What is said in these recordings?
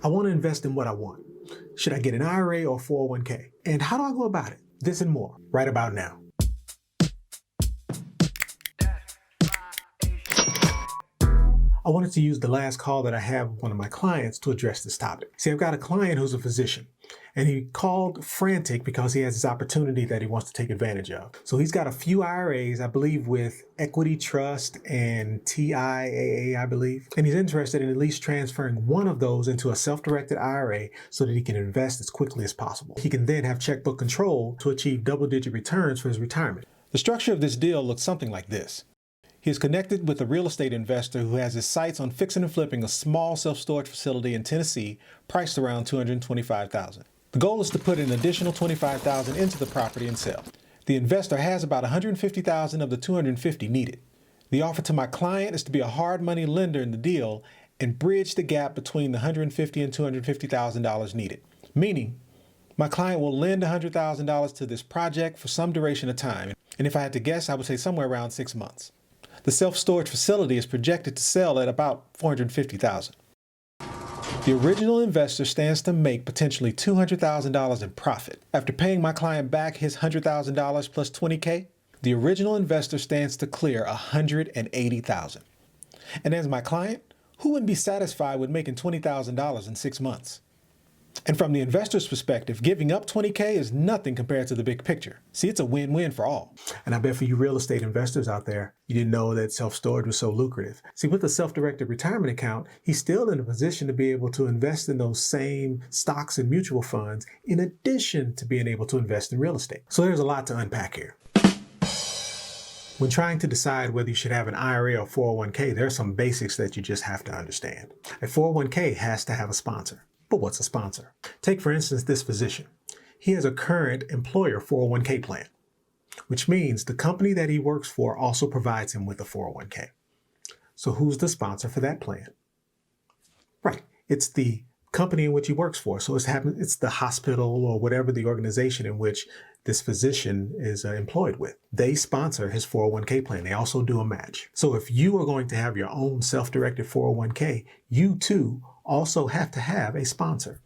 I want to invest in what I want. Should I get an IRA or 401k? And how do I go about it? This and more, right about now. I wanted to use the last call that I have with one of my clients to address this topic. See, I've got a client who's a physician, and he called frantic because he has this opportunity that he wants to take advantage of. So he's got a few IRAs, I believe, with Equity Trust and TIAA, I believe. And he's interested in at least transferring one of those into a self-directed IRA so that he can invest as quickly as possible. He can then have checkbook control to achieve double-digit returns for his retirement. The structure of this deal looks something like this. He is connected with a real estate investor who has his sights on fixing and flipping a small self-storage facility in Tennessee priced around $225,000. The goal is to put an additional $25,000 into the property and sell. The investor has about $150,000 of the $250,000 needed. The offer to my client is to be a hard money lender in the deal and bridge the gap between the $150,000 and $250,000 needed. Meaning, my client will lend $100,000 to this project for some duration of time. And if I had to guess, I would say somewhere around 6 months. The self-storage facility is projected to sell at about $450,000. The original investor stands to make potentially $200,000 in profit. After paying my client back his $100,000 plus $20K, the original investor stands to clear $180,000. And as my client, who wouldn't be satisfied with making $20,000 in 6 months? And from the investor's perspective, giving up $20K is nothing compared to the big picture. See, it's a win-win for all. And I bet for you real estate investors out there, you didn't know that self-storage was so lucrative. See, with a self-directed retirement account, he's still in a position to be able to invest in those same stocks and mutual funds in addition to being able to invest in real estate. So there's a lot to unpack here. When trying to decide whether you should have an IRA or 401k, there are some basics that you just have to understand. A 401k has to have a sponsor. But what's a sponsor? Take, for instance, this physician. He has a current employer 401k plan, which means the company that he works for also provides him with a 401k. So who's the sponsor for that plan? Right. It's the company in which he works for. So it's the hospital or whatever the organization in which this physician is employed with. They sponsor his 401k plan. They also do a match. So if you are going to have your own self-directed 401k, you too also have to have a sponsor.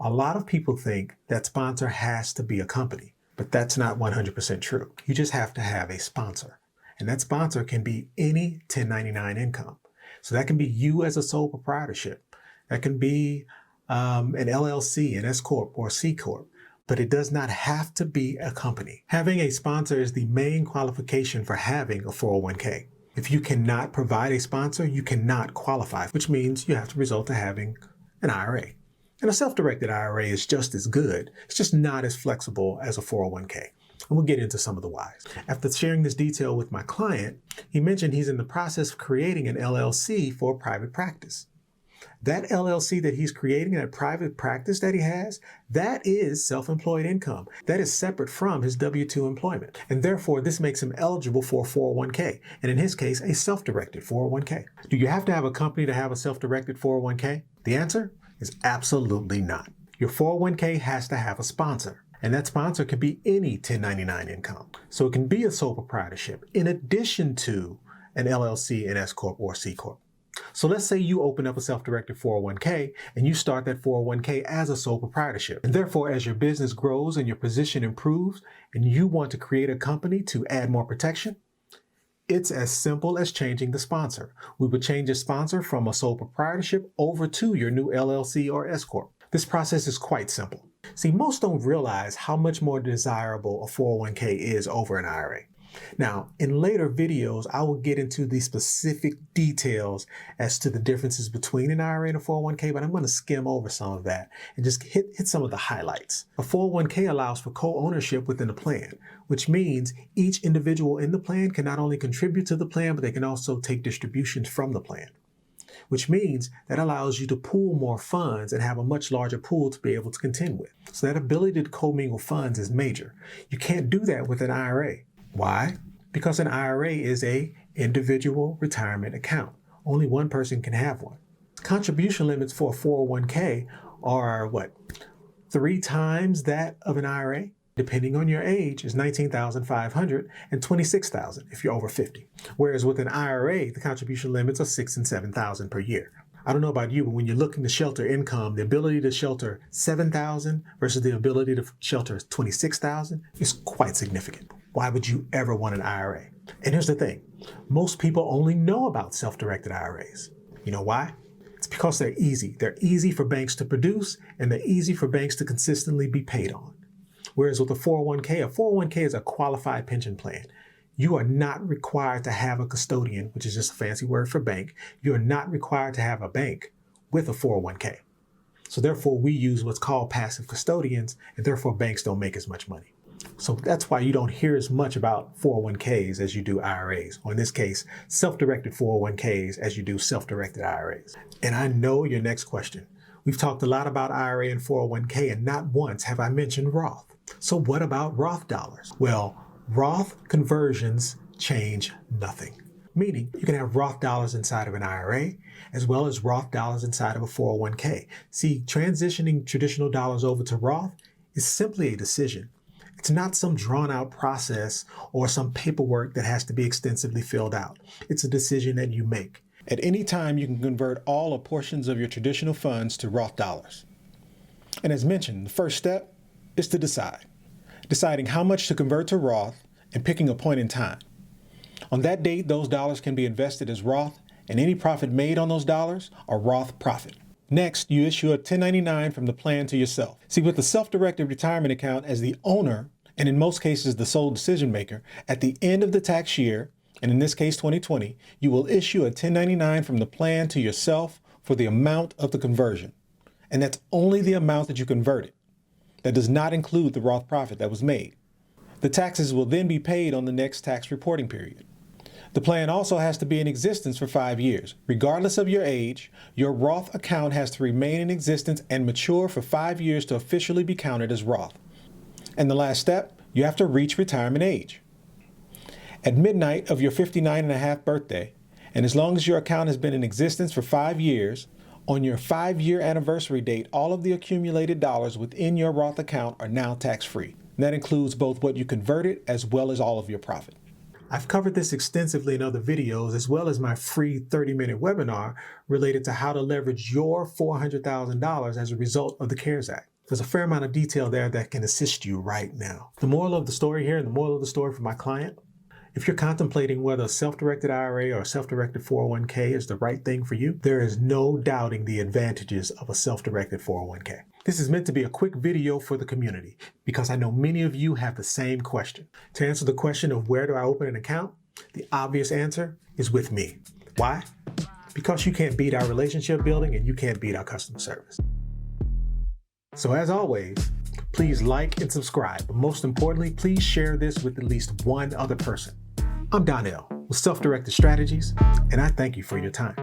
A lot of people think that sponsor has to be a company, but that's not 100% true. You just have to have a sponsor. And that sponsor can be any 1099 income. So that can be you as a sole proprietorship. That can be an LLC, an S Corp, or C Corp. But it does not have to be a company. Having a sponsor is the main qualification for having a 401k. If you cannot provide a sponsor, you cannot qualify, which means you have to resort to having an IRA. And a self-directed IRA is just as good. It's just not as flexible as a 401k. And we'll get into some of the whys. After sharing this detail with my client, he mentioned he's in the process of creating an LLC for a private practice. That LLC that he's creating, that private practice that he has, that is self-employed income. That is separate from his W-2 employment. And therefore, this makes him eligible for a 401k. And in his case, a self-directed 401k. Do you have to have a company to have a self-directed 401k? The answer is absolutely not. Your 401k has to have a sponsor. And that sponsor could be any 1099 income. So it can be a sole proprietorship in addition to an LLC, an S Corp, or C Corp. So let's say you open up a self-directed 401k and you start that 401k as a sole proprietorship. And therefore, as your business grows and your position improves and you want to create a company to add more protection, it's as simple as changing the sponsor. We would change the sponsor from a sole proprietorship over to your new LLC or S Corp. This process is quite simple. See, most don't realize how much more desirable a 401k is over an IRA. Now, in later videos, I will get into the specific details as to the differences between an IRA and a 401k, but I'm going to skim over some of that and just hit some of the highlights. A 401k allows for co-ownership within the plan, which means each individual in the plan can not only contribute to the plan, but they can also take distributions from the plan, which means that allows you to pool more funds and have a much larger pool to be able to contend with. So that ability to commingle funds is major. You can't do that with an IRA. Why? Because an IRA is an individual retirement account. Only one person can have one. Contribution limits for a 401k are what? 3 times that of an IRA? Depending on your age, is $19,500 and $26,000 if you're over 50. Whereas with an IRA, the contribution limits are $6,000 and $7,000 per year. I don't know about you, but when you're looking to shelter income, the ability to shelter $7,000 versus the ability to shelter $26,000 is quite significant. Why would you ever want an IRA? And here's the thing, most people only know about self-directed IRAs. You know why? It's because they're easy. They're easy for banks to produce, and they're easy for banks to consistently be paid on. Whereas with a 401k is a qualified pension plan. You are not required to have a custodian, which is just a fancy word for bank. You're not required to have a bank with a 401k. So therefore, we use what's called passive custodians, and therefore banks don't make as much money. So that's why you don't hear as much about 401ks as you do IRAs, or in this case, self-directed 401ks as you do self-directed IRAs. And I know your next question. We've talked a lot about IRA and 401k, and not once have I mentioned Roth. So what about Roth dollars? Well, Roth conversions change nothing. Meaning you can have Roth dollars inside of an IRA as well as Roth dollars inside of a 401k. See, transitioning traditional dollars over to Roth is simply a decision. It's not some drawn out process or some paperwork that has to be extensively filled out. It's a decision that you make. At any time, you can convert all or portions of your traditional funds to Roth dollars. And as mentioned, the first step is to decide. Deciding how much to convert to Roth and picking a point in time. On that date, those dollars can be invested as Roth, and any profit made on those dollars are Roth profit. Next, you issue a 1099 from the plan to yourself. See, with the self-directed retirement account as the owner, and in most cases the sole decision maker, at the end of the tax year, and in this case 2020, you will issue a 1099 from the plan to yourself for the amount of the conversion. And that's only the amount that you converted. That does not include the Roth profit that was made. The taxes will then be paid on the next tax reporting period. The plan also has to be in existence for 5 years. Regardless of your age, your Roth account has to remain in existence and mature for 5 years to officially be counted as Roth. And the last step, you have to reach retirement age. At midnight of your 59.5th birthday, and as long as your account has been in existence for 5 years, on your 5-year anniversary date, all of the accumulated dollars within your Roth account are now tax-free. That includes both what you converted as well as all of your profit. I've covered this extensively in other videos, as well as my free 30-minute webinar related to how to leverage your $400,000 as a result of the CARES Act. There's a fair amount of detail there that can assist you right now. The moral of the story here, and the moral of the story for my client, if you're contemplating whether a self-directed IRA or a self-directed 401k is the right thing for you, there is no doubting the advantages of a self-directed 401k. This is meant to be a quick video for the community because I know many of you have the same question. To answer the question of where do I open an account, the obvious answer is with me. Why? Because you can't beat our relationship building and you can't beat our customer service. So as always, please like and subscribe, but most importantly, please share this with at least one other person. I'm Donnell with Self-Directed Strategies, and I thank you for your time.